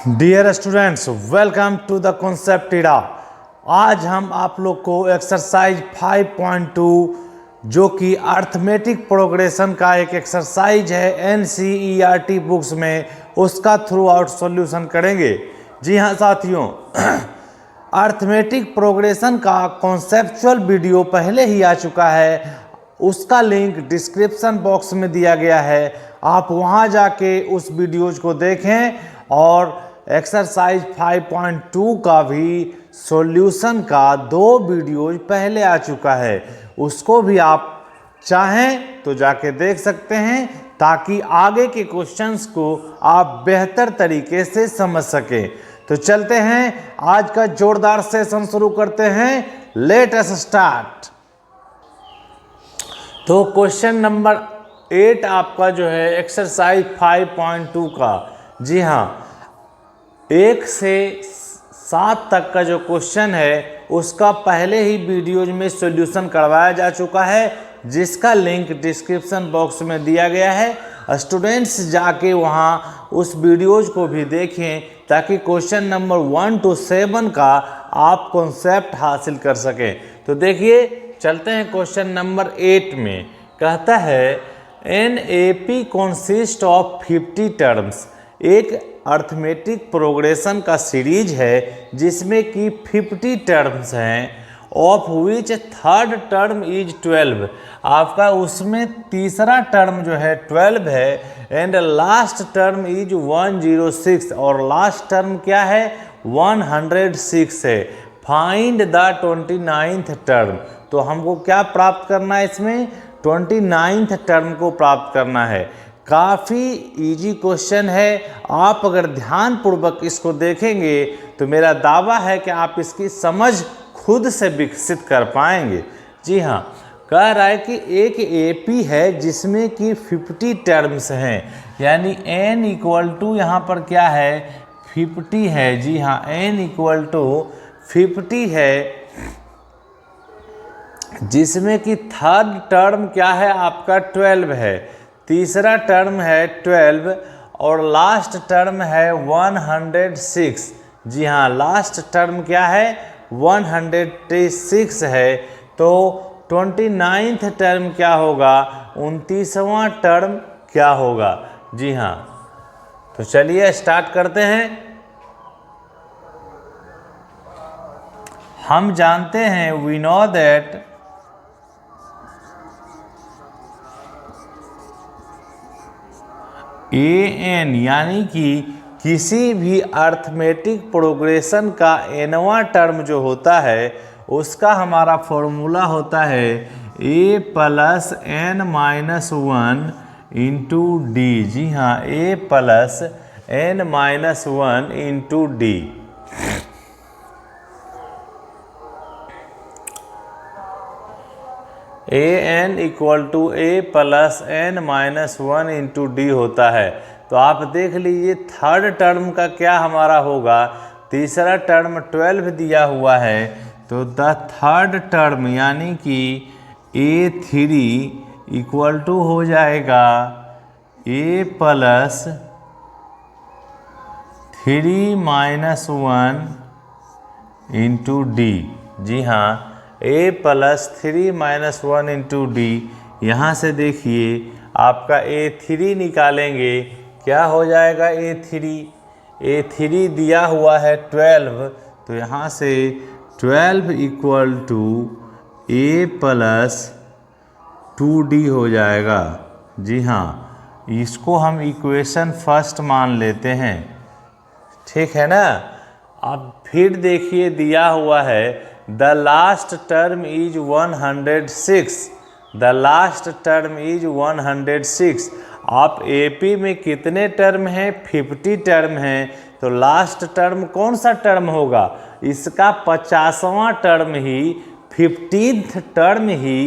Dear students, welcome to the concept टीडा। आज हम आप लोग को एक्सरसाइज 5.2 जो कि अर्थमेटिक प्रोग्रेशन का एक एक्सरसाइज है NCERT बुक्स में, उसका थ्रू आउट सॉल्यूशन करेंगे। जी हाँ साथियों, अर्थमेटिक प्रोग्रेशन का कॉन्सेप्चुअल वीडियो पहले ही आ चुका है, उसका लिंक डिस्क्रिप्शन बॉक्स में दिया गया है। आप वहां जाके उस वीडियोज को देखें और एक्सरसाइज 5.2 का भी सॉल्यूशन का 2 वीडियोज पहले आ चुका है, उसको भी आप चाहें तो जाके देख सकते हैं ताकि आगे के क्वेश्चंस को आप बेहतर तरीके से समझ सकें। तो चलते हैं, आज का जोरदार सेशन शुरू करते हैं। Let us start. तो क्वेश्चन नंबर 8 आपका जो है एक्सरसाइज 5.2 का, जी हाँ, 1 से 7 तक का जो क्वेश्चन है उसका पहले ही वीडियोज में सॉल्यूशन करवाया जा चुका है, जिसका लिंक डिस्क्रिप्शन बॉक्स में दिया गया है। स्टूडेंट्स जाके वहाँ उस वीडियोज को भी देखें ताकि क्वेश्चन नंबर 1 to 7 का आप कॉन्सेप्ट हासिल कर सकें। तो देखिए, चलते हैं क्वेश्चन नंबर 8 में। कहता है NAP कंसिस्ट ऑफ 50 टर्म्स। एक अर्थमेटिक प्रोग्रेशन का सीरीज है जिसमें कि 50 टर्म्स हैं, of which third term is 12। आपका उसमें तीसरा टर्म जो है 12 है, एंड लास्ट टर्म इज 106, और लास्ट टर्म क्या है 106 है। Find the 29th term. तो हमको क्या प्राप्त करना है, इसमें 29th टर्म को प्राप्त करना है। काफ़ी इजी क्वेश्चन है, आप अगर ध्यानपूर्वक इसको देखेंगे तो मेरा दावा है कि आप इसकी समझ खुद से विकसित कर पाएंगे। जी हाँ, कह रहा है कि एक AP है जिसमें कि 50 टर्म्स हैं, यानी n इक्वल टू यहाँ पर क्या है 50 है। जी हाँ, n इक्वल टू 50 है, जिसमें कि थर्ड टर्म क्या है आपका 12 है, तीसरा टर्म है 12 और लास्ट टर्म है 106। जी हाँ, लास्ट टर्म क्या है 106 है। तो 29th टर्म क्या होगा, 29वां टर्म क्या होगा। जी हाँ, तो चलिए स्टार्ट करते हैं। हम जानते हैं वी नो दैट AN यानी कि किसी भी अर्थमेटिक प्रोग्रेशन का nवां टर्म जो होता है उसका हमारा फॉर्मूला होता है A plus N minus 1 into d. जी हाँ, A plus N minus 1 into d. AN equal to A plus N minus 1 into d होता है। तो आप देख लीजिए थर्ड टर्म का क्या हमारा होगा, तीसरा टर्म 12 दिया हुआ है, तो द थर्ड टर्म यानी कि A3 इक्वल टू हो जाएगा A plus 3 minus 1 into d. जी हाँ, A plus 3 minus 1 into d. यहाँ से देखिए आपका A3 निकालेंगे, क्या हो जाएगा A3 दिया हुआ है 12, तो यहाँ से 12 equal to A plus 2D हो जाएगा। जी हाँ, इसको हम इक्वेशन फर्स्ट मान लेते हैं, ठीक है ना। अब फिर देखिए दिया हुआ है the last term is 106, the last term is 106। आप AP में कितने टर्म हैं, 50 टर्म हैं, तो लास्ट टर्म कौन सा टर्म होगा, इसका 50वां टर्म ही 15th टर्म ही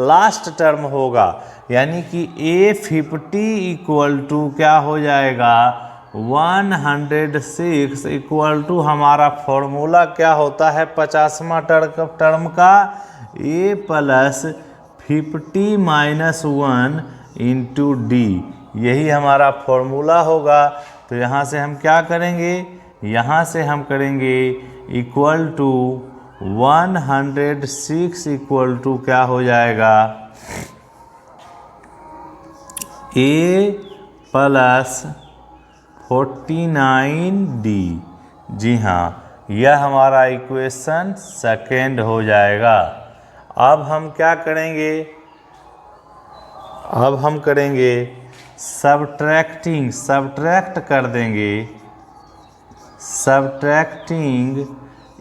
लास्ट टर्म होगा। यानी कि A50 इक्वल टू क्या हो जाएगा 106 इक्वल टू हमारा फॉर्मूला क्या होता है 50वां टर्म का A plus 50 minus 1 into D, यही हमारा फॉर्मूला होगा। तो यहाँ से हम क्या करेंगे, यहाँ से हम करेंगे इक्वल टू 106 इक्वल टू क्या हो जाएगा, a प्लस 49d। जी हाँ, यह हमारा इक्वेशन सेकेंड हो जाएगा। अब हम क्या करेंगे, अब हम करेंगे सब्ट्रैक्ट कर देंगे, subtracting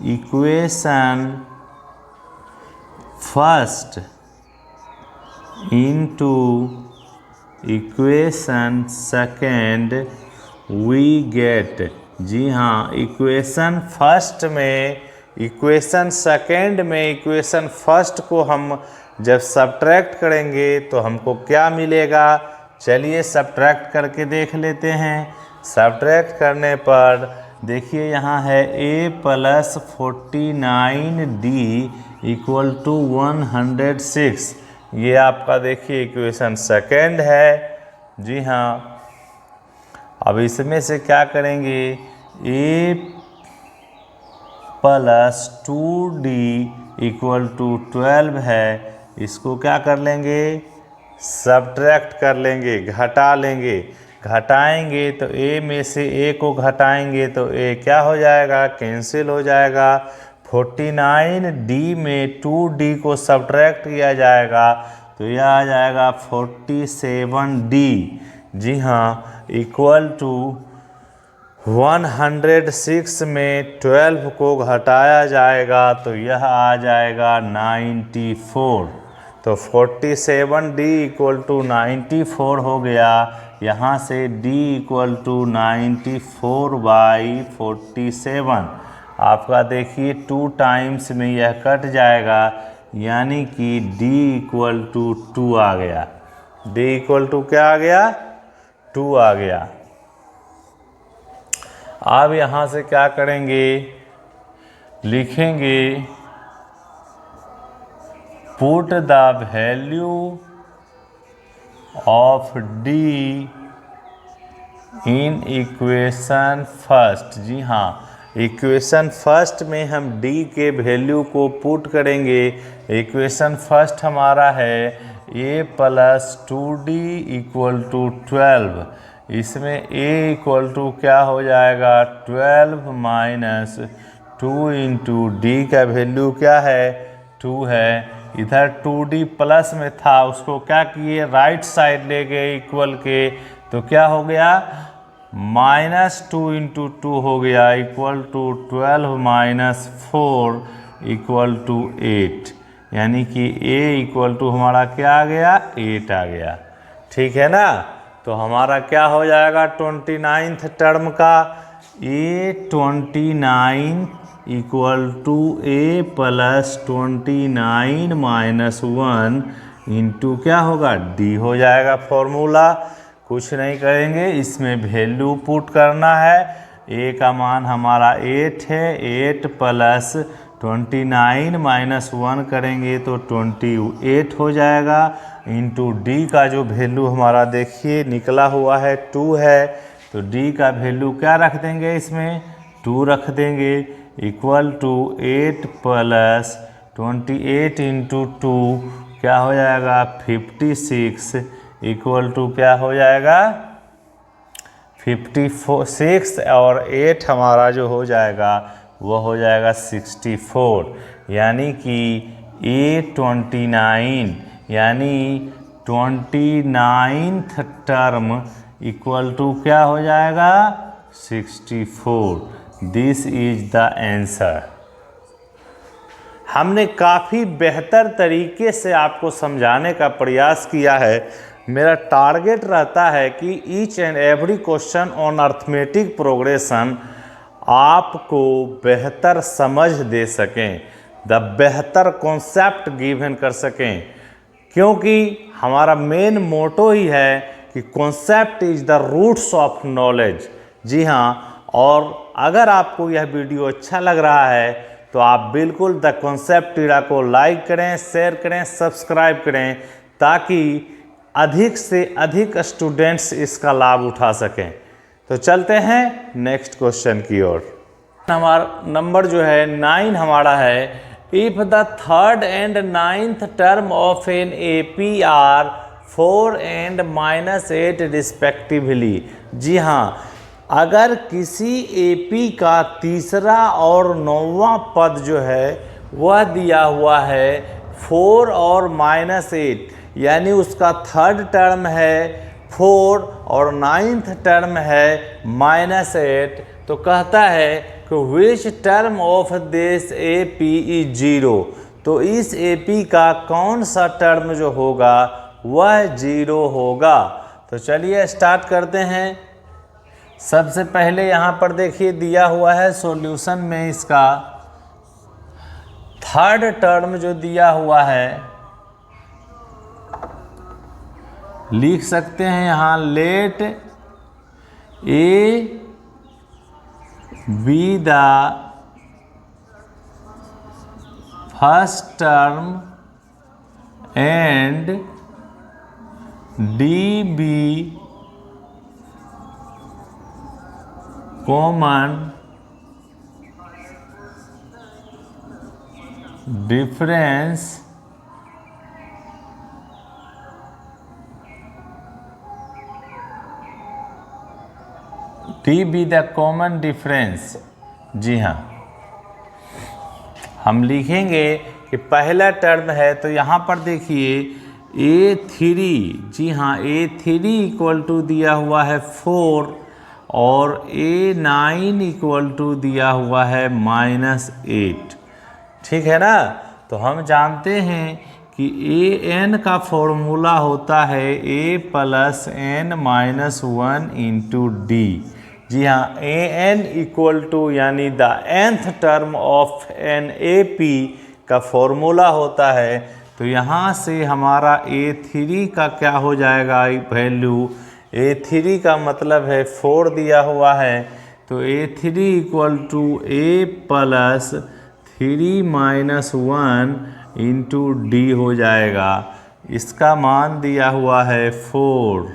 equation first into equation second we get. जी हाँ, इक्वेशन फर्स्ट में, इक्वेशन सेकेंड में इक्वेशन फर्स्ट को हम जब सब्ट्रैक्ट करेंगे तो हमको क्या मिलेगा, चलिए सब्ट्रैक्ट करके देख लेते हैं। सब्ट्रैक्ट करने पर देखिए यहाँ है a plus 49d equal to 106। ये आपका देखिए इक्वेशन सेकेंड है। जी हाँ, अब इसमें से क्या करेंगे, a plus 2d equal to 12 है, इसको क्या कर लेंगे, सब्ट्रैक्ट कर लेंगे, घटा लेंगे। घटाएंगे तो a में से a को घटाएंगे तो a क्या हो जाएगा, कैंसिल हो जाएगा। 49d में 2d को सब्ट्रैक्ट किया जाएगा तो यह आ जाएगा 47d। जी हाँ, इक्वल टू 106 में 12 को घटाया जाएगा तो यह आ जाएगा 94। तो 47d इक्वल टू 94 हो गया। यहाँ से d इक्वल टू 94/47। आपका देखिए 2 टाइम्स में यह कट जाएगा, यानी कि d इक्वल टू 2 आ गया। d इक्वल टू क्या आ गया, 2 आ गया। अब यहाँ से क्या करेंगे, लिखेंगे put the value of d in equation first. जी हाँ, इक्वेशन फर्स्ट में हम d के वैल्यू को पुट करेंगे। इक्वेशन फर्स्ट हमारा है a plus 2d equal to 12। इसमें a इक्वल टू क्या हो जाएगा, 12 माइनस 2 इंटू डी का वैल्यू क्या है, 2 है। इधर 2d प्लस में था, उसको क्या किए, राइट साइड ले गए इक्वल के, तो क्या हो गया, -2 इंटू 2 हो गया equal to 12 minus 4 equal to 8। यानी कि a इक्वल टू हमारा क्या आ गया, 8 आ गया। ठीक है ना, तो हमारा क्या हो जाएगा 29th टर्म का, a29 equal to a plus 29 minus 1 into क्या होगा, d हो जाएगा। फॉर्मूला कुछ नहीं करेंगे, इसमें वैल्यू पुट करना है। a का मान हमारा 8 है, 8 प्लस 29 माइनस 1 करेंगे तो 28 हो जाएगा, इंटू d का जो वैल्यू हमारा देखिए निकला हुआ है 2 है, तो d का वैल्यू क्या रख देंगे, इसमें 2 रख देंगे इक्वल टू 8 प्लस 28 इंटू 2 क्या हो जाएगा 56 इक्वल टू क्या हो जाएगा 56 और 8 हमारा जो हो जाएगा वो हो जाएगा 64। यानी कि A29 यानी 29th टर्म इक्वल टू क्या हो जाएगा 64। This is the answer. हमने काफ़ी बेहतर तरीके से आपको समझाने का प्रयास किया है। मेरा टारगेट रहता है कि each and every question on arithmetic progression आपको बेहतर समझ दे सकें, द बेहतर कॉन्सेप्ट गिवन कर सकें, क्योंकि हमारा मेन मोटो ही है कि concept is the roots of knowledge. जी हाँ, और अगर आपको यह वीडियो अच्छा लग रहा है तो आप बिल्कुल द कॉन्सेप्ट टीड़ा को लाइक करें, शेयर करें, सब्सक्राइब करें, ताकि अधिक से अधिक स्टूडेंट्स इसका लाभ उठा सकें। तो चलते हैं नेक्स्ट क्वेश्चन की ओर। हमारा नंबर जो है 9 हमारा है, if the third and ninth term of an AP are 4 and -8 respectively. जी हाँ, अगर किसी AP का तीसरा और 9वां पद जो है वह दिया हुआ है 4 और -8, यानी उसका थर्ड टर्म है 4 और नाइन्थ टर्म है -8, तो कहता है कि which term of this AP is 0। तो इस AP का कौन सा टर्म जो होगा वह 0 होगा। तो चलिए स्टार्ट करते हैं। सबसे पहले यहाँ पर देखिए दिया हुआ है सॉल्यूशन में, इसका थर्ड टर्म जो दिया हुआ है लिख सकते हैं यहाँ, let a be the first term and d be common difference t be the common difference. जी हाँ, हम लिखेंगे कि पहला टर्म है, तो यहाँ पर देखिए A3, जी हाँ A3 इक्वल टू दिया हुआ है 4 और A9 इक्वल टू दिया हुआ है -8। ठीक है ना। तो हम जानते हैं कि AN का फॉर्मूला होता है A + n - 1 × D। जी हाँ, AN इक्वल टू यानी the nth term of an AP का फॉर्मूला होता है। तो यहाँ से हमारा A3 का क्या हो जाएगा वैल्यू, A3 का मतलब है 4 दिया हुआ है, तो A3 equal to A + 3 - 1 × D हो जाएगा। इसका मान दिया हुआ है 4।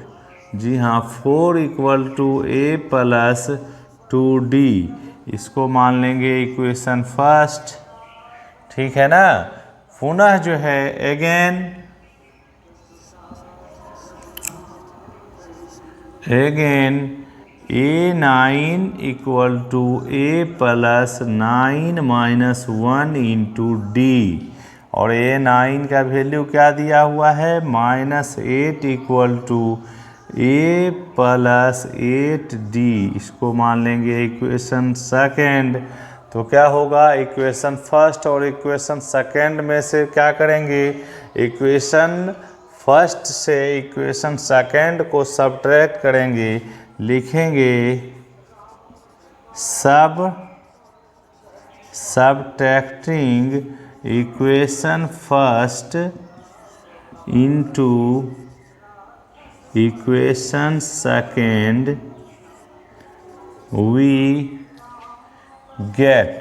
जी हाँ, 4 इक्वल टू A + 2D, इसको मान लेंगे इक्वेशन फर्स्ट। ठीक है ना। पुनः जो है again A9 equal to A + 9 - 1 × D, और A9 का वैल्यू क्या दिया हुआ है -8 इक्वल टू A + 8D, इसको मान लेंगे इक्वेशन सेकेंड। तो क्या होगा, इक्वेशन फर्स्ट और इक्वेशन सेकेंड में से क्या करेंगे, इक्वेशन फर्स्ट से इक्वेशन सेकेंड को सब्ट्रैक्ट करेंगे, लिखेंगे subtracting equation first into equation second we get,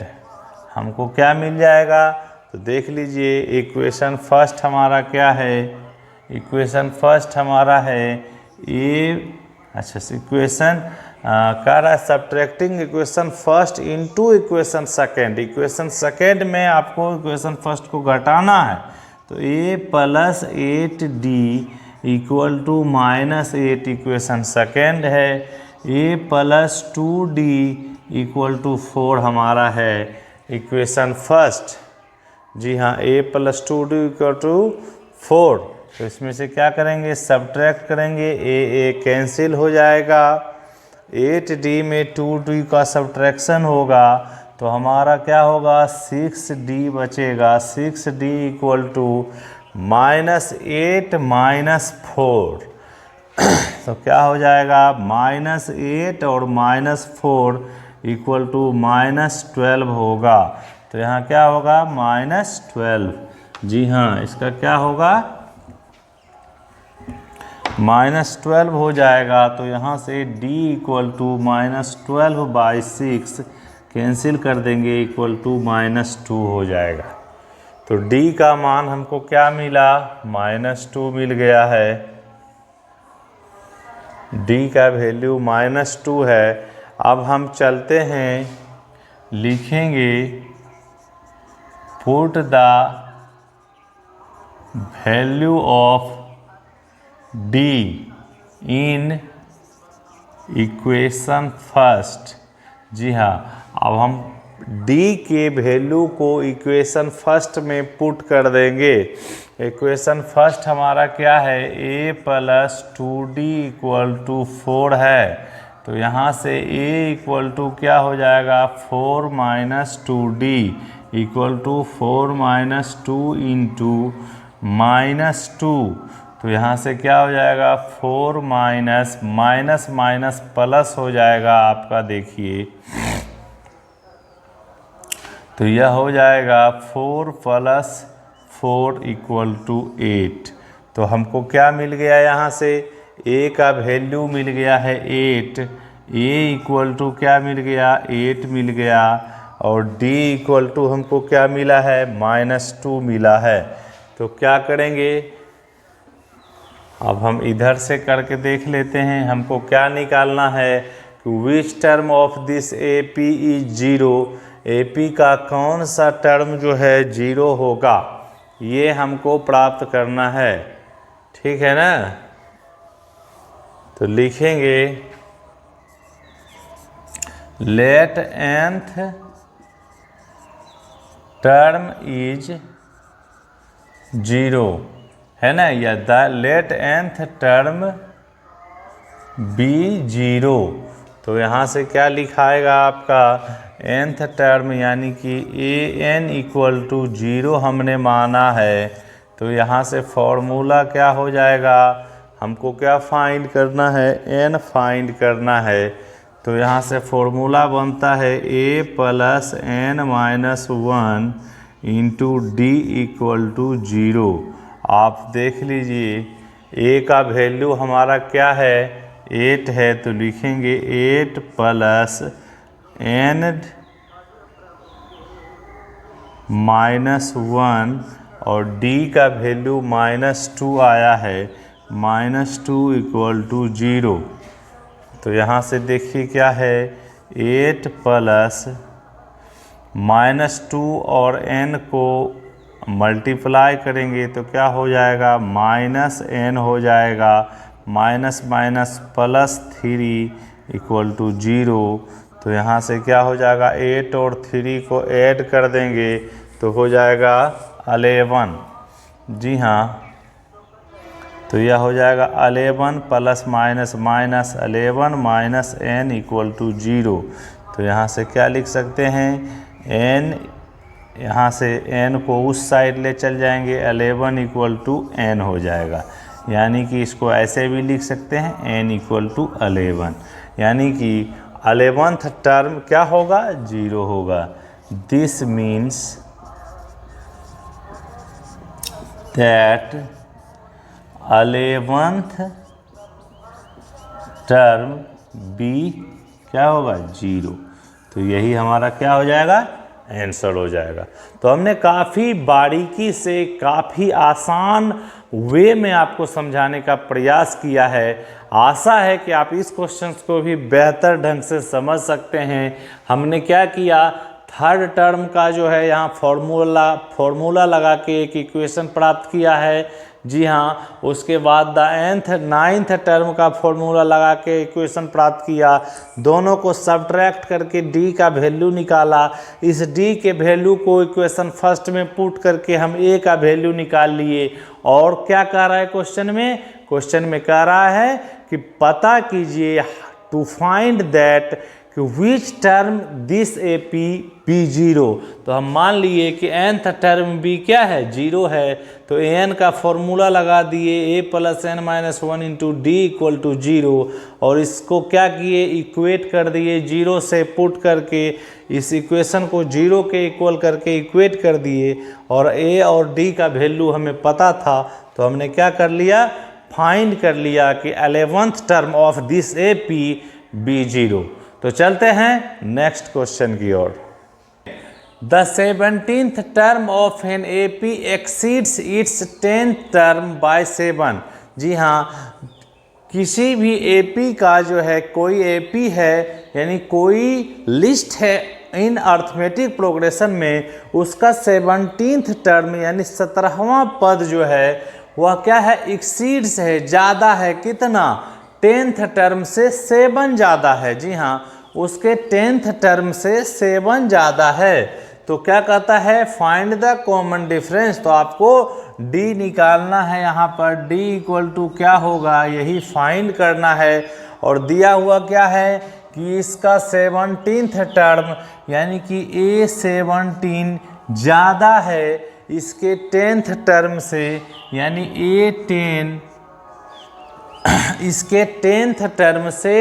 हमको क्या मिल जाएगा। तो देख लीजिए इक्वेशन फर्स्ट हमारा क्या है, इक्वेशन फर्स्ट हमारा है इक्वेशन कह रहा है subtracting equation first into equation second. Equation second में आपको इक्वेशन फर्स्ट को घटाना है, तो A + 8D equal to -8 equation second है, A + 2D इक्वल टू 4 हमारा है इक्वेशन फर्स्ट। जी हाँ, A + 2D इक्वल टू 4। तो इसमें से क्या करेंगे, सब्ट्रैक्ट करेंगे, A कैंसिल हो जाएगा, 8D में 2D का सब्ट्रैक्शन होगा, तो हमारा क्या होगा 6D बचेगा। 6D इक्वल टू -8 - 4 तो क्या हो जाएगा -8 और -4 इक्वल टू -12 होगा। तो यहाँ क्या होगा -12। जी हाँ, इसका क्या होगा -12 हो जाएगा। तो यहाँ से D इक्वल टू -12/6 कैंसिल कर देंगे, इक्वल टू -2 हो जाएगा। तो D का मान हमको क्या मिला, -2 मिल गया है। डी का वैल्यू -2 है। अब हम चलते हैं, लिखेंगे put the value of d in equation first. जी हाँ, अब हम डी के वैल्यू को इक्वेशन फर्स्ट में पुट कर देंगे। इक्वेशन फर्स्ट हमारा क्या है, a + 2d = 4 है। तो यहाँ से a = क्या हो जाएगा, 4 - 2d = 4 - 2 × -2। तो यहाँ से क्या हो जाएगा, 4 माइनस प्लस हो जाएगा आपका, देखिए। तो यह हो जाएगा 4 + 4 = 8। तो हमको क्या मिल गया, यहाँ से a का वैल्यू मिल गया है 8, a = क्या मिल गया, 8 मिल गया, और d = हमको क्या मिला है, -2 मिला है। तो क्या करेंगे, अब हम इधर से करके देख लेते हैं। हमको क्या निकालना है कि which term of this AP is 0, AP का कौन सा टर्म जो है 0 होगा, ये हमको प्राप्त करना है। ठीक है ना। तो लिखेंगे लेट nth टर्म इज 0, है ना, या लेट nth टर्म बी 0। तो यहाँ से क्या लिखाएगा आपका, nth टर्म यानी कि an = 0 हमने माना है। तो यहाँ से फॉर्मूला क्या हो जाएगा, हमको क्या फाइंड करना है, n फाइंड करना है। तो यहाँ से फॉर्मूला बनता है a + n - 1 × d = 0। आप देख लीजिए, a का वैल्यू हमारा क्या है, 8 है। तो लिखेंगे 8 + n - 1, और d का वैल्यू -2 आया है, -2 = 0। तो यहाँ से देखिए क्या है, 8 + -2 और n को मल्टीप्लाई करेंगे तो क्या हो जाएगा, -n हो जाएगा, -+3 = 0। तो यहाँ से क्या हो जाएगा, 8 और 3 को ऐड कर देंगे तो हो जाएगा 11। जी हाँ, तो यह हो जाएगा 11 ± -11 -n = 0। तो यहाँ से क्या लिख सकते हैं, n, यहाँ से n को उस साइड ले चल जाएंगे, 11 = n हो जाएगा। यानी कि इसको ऐसे भी लिख सकते हैं, n = 11, यानी कि 11th टर्म क्या होगा, 0 होगा। This means that 11th term b क्या होगा, 0। तो यही हमारा क्या हो जाएगा, आंसर हो जाएगा। तो हमने काफ़ी बारीकी से, काफ़ी आसान वे में आपको समझाने का प्रयास किया है। आशा है कि आप इस क्वेश्चंस को भी बेहतर ढंग से समझ सकते हैं। हमने क्या किया, थर्ड टर्म का जो है यहाँ फॉर्मूला लगा के एक इक्वेशन प्राप्त किया है। जी हाँ, उसके बाद नाइन्थ टर्म का फॉर्मूला लगा के इक्वेशन प्राप्त किया। दोनों को सब्ट्रैक्ट करके डी का वैल्यू निकाला। इस डी के वैल्यू को इक्वेशन फर्स्ट में पुट करके हम ए का वैल्यू निकाल लिए। और क्या कह रहा है क्वेश्चन में कह रहा है कि पता कीजिए, टू फाइंड दैट कि which term this AP be 0। तो हम मान लिए कि nth टर्म b क्या है, 0 है। तो an का फॉर्मूला लगा दिए, a + n - 1 × d = 0, और इसको क्या किए, इक्वेट कर दिए, 0 से पुट करके इस इक्वेशन को 0 के इक्वल करके इक्वेट कर दिए। और a और d का वैल्यू हमें पता था, तो हमने क्या कर लिया, फाइंड कर लिया कि 11th term of this AP be 0। तो चलते हैं नेक्स्ट क्वेश्चन की ओर। The 17th term of an AP exceeds its 10th term by 7। जी हाँ, किसी भी एपी का जो है, कोई एपी है यानी कोई लिस्ट है इन अर्थमेटिक प्रोग्रेशन में, उसका 17th टर्म यानी 17वां पद जो है वह क्या है, एक्सीड्स है, ज़्यादा है, कितना, 10th टर्म से 7 ज़्यादा है। जी हाँ, उसके 10th टर्म से 7 ज़्यादा है। तो क्या कहता है, फाइंड द कॉमन डिफरेंस। तो आपको डी निकालना है, यहाँ पर डी इक्वल टू क्या होगा, यही फाइंड करना है। और दिया हुआ क्या है कि इसका 17th टर्म यानी कि A17 ज़्यादा है इसके 10th टर्म से, यानी A10 इसके 10th टर्म से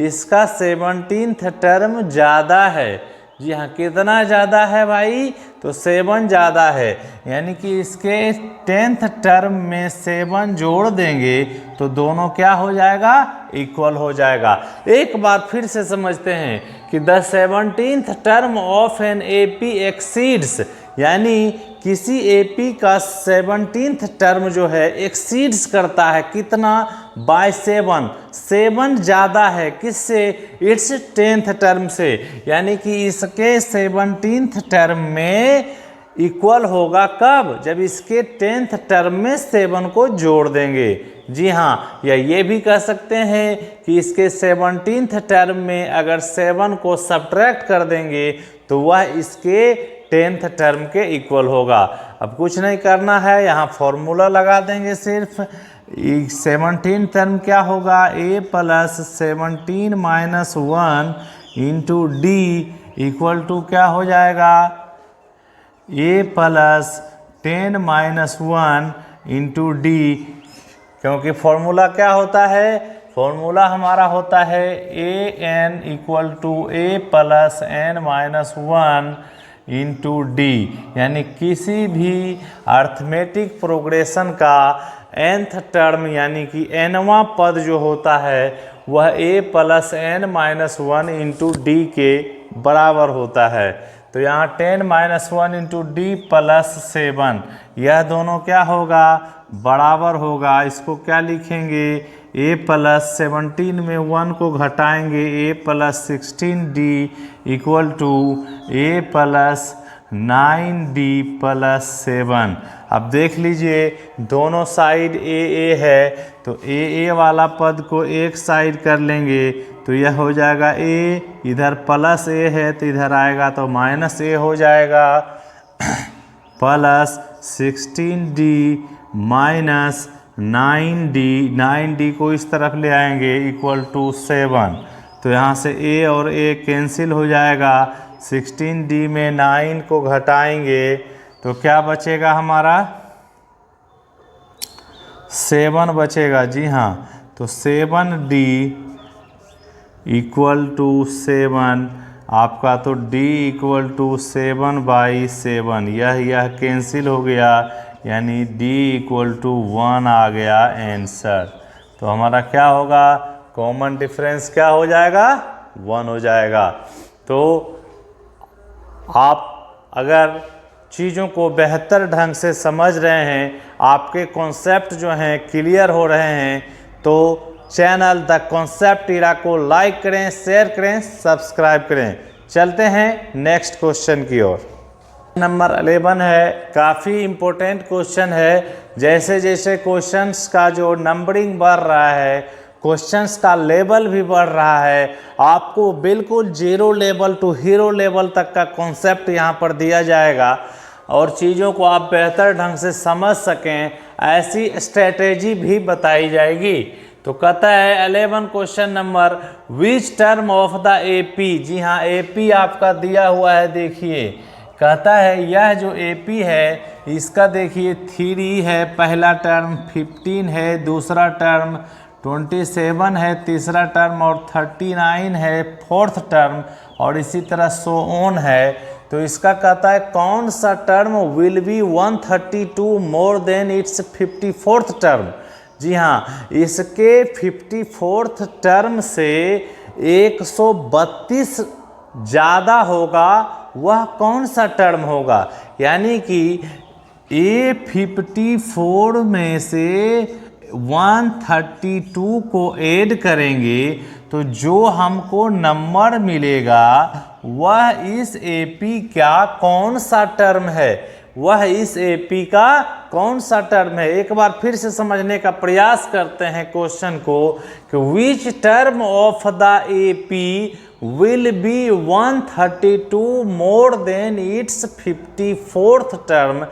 इसका 17th टर्म ज़्यादा है। जी हाँ, कितना ज़्यादा है भाई, तो 7 ज़्यादा है, यानी कि इसके 10th टर्म में 7 जोड़ देंगे तो दोनों क्या हो जाएगा, इक्वल हो जाएगा। एक बार फिर से समझते हैं कि the 17th term of an AP exceeds, यानी किसी एपी का 17th टर्म जो है एक्सीड्स करता है, कितना, बाय 7 ज़्यादा है किससे, इट्स 10th टर्म से, यानी कि इसके 17th टर्म में इक्वल होगा कब, जब इसके 10th टर्म में 7 को जोड़ देंगे। जी हाँ, या ये भी कह सकते हैं कि इसके 17th टर्म में अगर 7 को सब्ट्रैक्ट कर देंगे तो वह इसके 10th टर्म के इक्वल होगा। अब कुछ नहीं करना है, यहाँ फॉर्मूला लगा देंगे सिर्फ। 17 टर्म क्या होगा, a plus 17 minus 1 into D equal to क्या हो जाएगा, a plus 10 minus 1 into D, क्योंकि फॉर्मूला क्या होता है, फॉर्मूला हमारा होता है an equal to a plus n minus 1 into D, यानी किसी भी अर्थमेटिक प्रोग्रेशन का nth टर्म यानी कि nवां पद जो होता है वह a plus n minus 1 into D के बराबर होता है। तो यहाँ 10 माइनस 1 इंटू डी प्लस 7, यह दोनों क्या होगा, बराबर होगा। इसको क्या लिखेंगे, a प्लस 17 में 1 को घटाएंगे, a plus 16d equal to a plus 9d plus 7। अब देख लीजिए दोनों साइड a है, तो a वाला पद को एक साइड कर लेंगे तो यह हो जाएगा a, इधर प्लस a है तो इधर आएगा तो माइनस a हो जाएगा, प्लस 16d माइनस 9d को इस तरफ ले आएंगे इक्वल टू 7। तो यहाँ से a और a कैंसिल हो जाएगा, 16d में 9 को घटाएंगे तो क्या बचेगा हमारा, 7 बचेगा। जी हाँ, तो 7d इक्वल टू 7 आपका, तो d इक्वल टू 7/7, यह कैंसिल हो गया, यानी d इक्वल टू 1 आ गया आंसर। तो हमारा क्या होगा, कॉमन डिफरेंस क्या हो जाएगा, 1 हो जाएगा। तो आप अगर चीज़ों को बेहतर ढंग से समझ रहे हैं, आपके कॉन्सेप्ट जो हैं क्लियर हो रहे हैं, तो चैनल द कॉन्सेप्ट इरा को लाइक करें, शेयर करें, सब्सक्राइब करें। चलते हैं नेक्स्ट क्वेश्चन की ओर। नंबर 11 है, काफ़ी इम्पोर्टेंट क्वेश्चन है। जैसे जैसे क्वेश्चंस का जो नंबरिंग बढ़ रहा है, क्वेश्चंस का लेवल भी बढ़ रहा है, आपको बिल्कुल 0 लेवल टू हीरो लेवल तक का कॉन्सेप्ट यहाँ पर दिया जाएगा और चीज़ों को आप बेहतर ढंग से समझ सकें, ऐसी स्ट्रेटेजी भी बताई जाएगी। तो कहता है 11 question number, which term of the AP. जी हाँ, एपी आपका दिया हुआ है, देखिए कहता है यह जो एपी है इसका देखिए 3 है, पहला टर्म 15 है, दूसरा टर्म 27 है, तीसरा टर्म और 39 है, फोर्थ टर्म, और इसी तरह सो ऑन है। तो इसका कहता है कौन सा term will be 132 more than its 54th term. जी हाँ, इसके 54th टर्म से 132 ज़्यादा होगा, वह कौन सा टर्म होगा। यानी कि A54 में से 132 को ऐड करेंगे तो जो हमको नंबर मिलेगा वह इस एपी का कौन सा टर्म है, वह इस एपी का कौन सा टर्म है। एक बार फिर से समझने का प्रयास करते हैं क्वेश्चन को कि which term of the AP will be 132 more than its 54th term.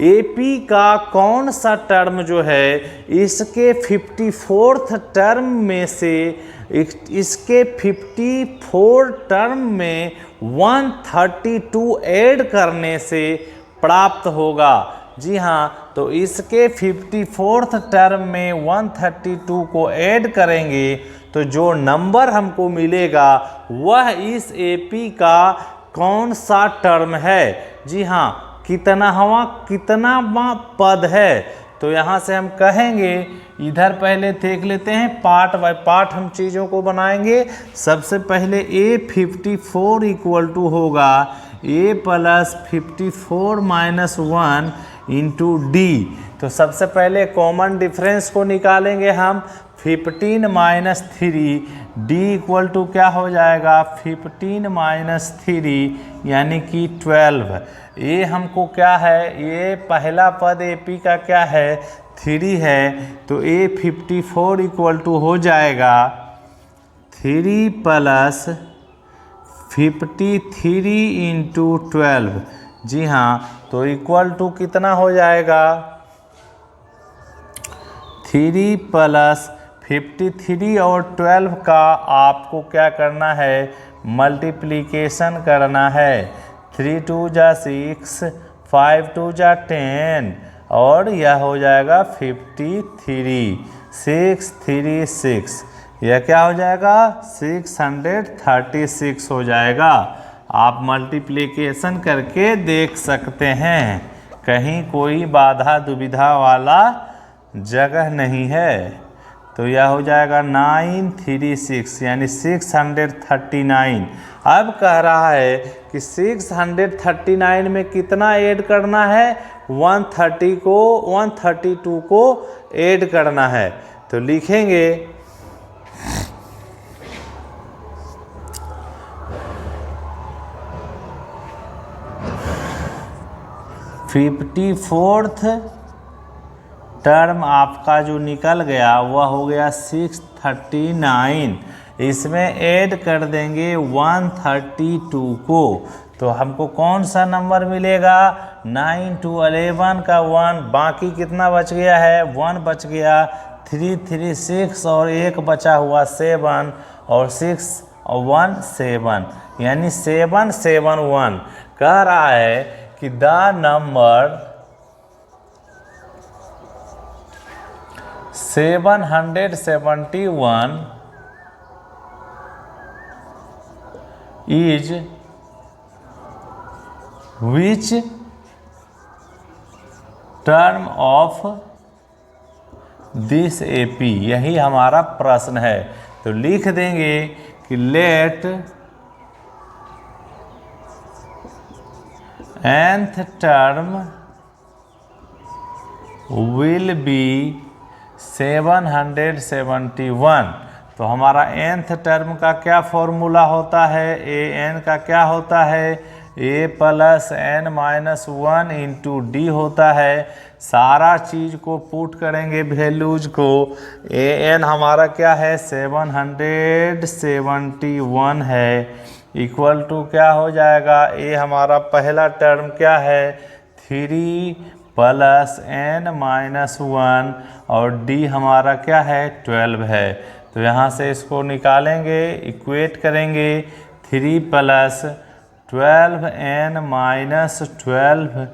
AP का कौन सा टर्म जो है इसके 54th टर्म में से इसके 54 टर्म में 132 ऐड करने से प्राप्त होगा। जी हाँ, तो इसके 54th टर्म में 132 को ऐड करेंगे तो जो नंबर हमको मिलेगा वह इस एपी का कौन सा टर्म है। जी हाँ, कितना पद है। तो यहाँ से हम कहेंगे, इधर पहले देख लेते हैं, पार्ट बाय पार्ट हम चीज़ों को बनाएंगे। सबसे पहले A54 इक्वल टू होगा A plus 54 minus 1 into D. तो सबसे पहले कॉमन डिफरेंस को निकालेंगे हम, 15 माइनस 3 डी इक्वल टू क्या हो जाएगा 15 माइनस 3 यानी कि 12। ये हमको क्या है, ये पहला पद एपी का क्या है 3 है, तो A54 इक्वल टू हो जाएगा 3 प्लस 53 इंटू 12। जी हाँ, तो इक्वल टू कितना हो जाएगा 3 प्लस 53 और 12 का आपको क्या करना है, मल्टीप्लिकेशन करना है। 3 2 जा 6, 5 2 जा 10 और यह हो जाएगा 53, 6 3 6, यह क्या हो जाएगा 636 हो जाएगा। आप मल्टीप्लिकेशन करके देख सकते हैं, कहीं कोई बाधा दुविधा वाला जगह नहीं है। तो यह हो जाएगा 936 यानी 639। अब कह रहा है कि 639 में कितना ऐड करना है, 132 को ऐड करना है। तो लिखेंगे 54th टर्म आपका जो निकल गया वह हो गया 639। इसमें ऐड कर देंगे 132 को, तो हमको कौन सा नंबर मिलेगा 9 2 11 का 1, बाकी कितना बच गया है 1 बच गया, 3 3 6 और 1 बचा हुआ 7 और 6 और 1 7 यानी 771। कह रहा है कि the number 771 is which term of this AP, यही हमारा प्रश्न है। तो लिख देंगे कि late nth term will be 771। तो हमारा nth टर्म का क्या फॉर्मूला होता है, an का क्या होता है a plus n minus 1 into d होता है। सारा चीज़ को पुट करेंगे वैल्यूज को, an हमारा क्या है 771 है, इक्वल टू क्या हो जाएगा, a हमारा पहला टर्म क्या है 3 प्लस n माइनस 1 और d हमारा क्या है 12 है। तो यहाँ से इसको निकालेंगे, इक्वेट करेंगे, 3 प्लस 12n माइनस 12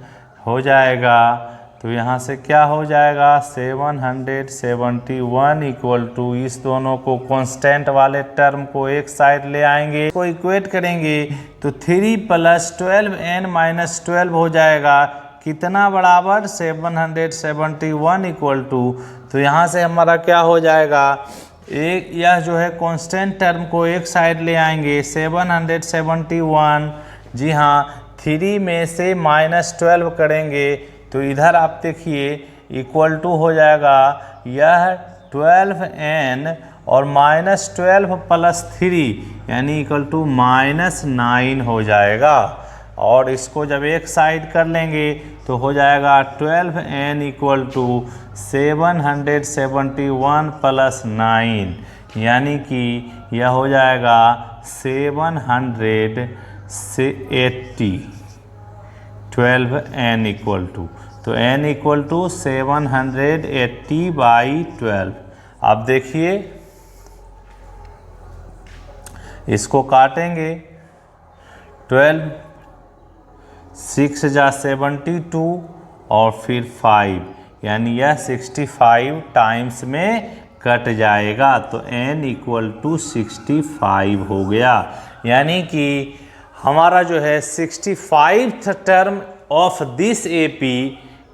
हो जाएगा। तो यहाँ से क्या हो जाएगा 771 इक्वल टू, इस दोनों को कांस्टेंट वाले टर्म को एक साइड ले आएंगे, इसको इक्वेट करेंगे तो 3 प्लस 12n माइनस 12 हो जाएगा, कितना बराबर 771 इक्वल टू। तो यहाँ से हमारा क्या हो जाएगा, एक यह जो है कांस्टेंट टर्म को एक साइड ले आएंगे 771। जी हाँ, 3 में से माइनस 12 करेंगे तो इधर आप देखिए इक्वल टू हो जाएगा, यह 12n और -12 + 3 यानी इक्वल टू -9 हो जाएगा। और इसको जब एक साइड कर लेंगे तो हो जाएगा 12n इक्वल टू 771 + 9 यानी कि यह हो जाएगा 780। 12n इक्वल टू, तो n इक्वल टू 780/12। अब देखिए इसको काटेंगे, 12 6 × 72 और फिर 5 यानी यह 65 टाइम्स में कट जाएगा, तो n इक्वल टू 65 हो गया। यानी कि हमारा जो है 65th term of this AP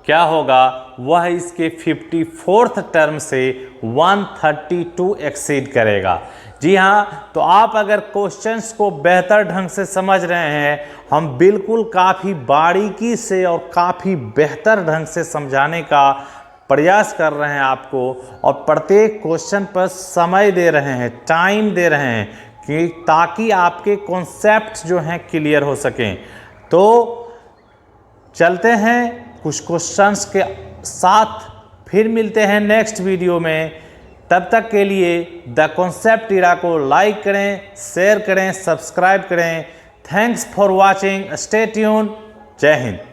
क्या होगा, वह इसके 54th टर्म से 132 एक्सीड करेगा। जी हाँ, तो आप अगर क्वेश्चंस को बेहतर ढंग से समझ रहे हैं, हम बिल्कुल काफ़ी बारीकी से और काफ़ी बेहतर ढंग से समझाने का प्रयास कर रहे हैं आपको, और प्रत्येक क्वेश्चन पर समय दे रहे हैं, टाइम दे रहे हैं कि ताकि आपके कॉन्सेप्ट जो हैं क्लियर हो सकें। तो चलते हैं कुछ क्वेश्चंस के साथ, फिर मिलते हैं नेक्स्ट वीडियो में। तब तक के लिए द कॉन्सेप्ट इरा को लाइक करें, शेयर करें, सब्सक्राइब करें। Thanks for watching, stay tune. जय हिंद।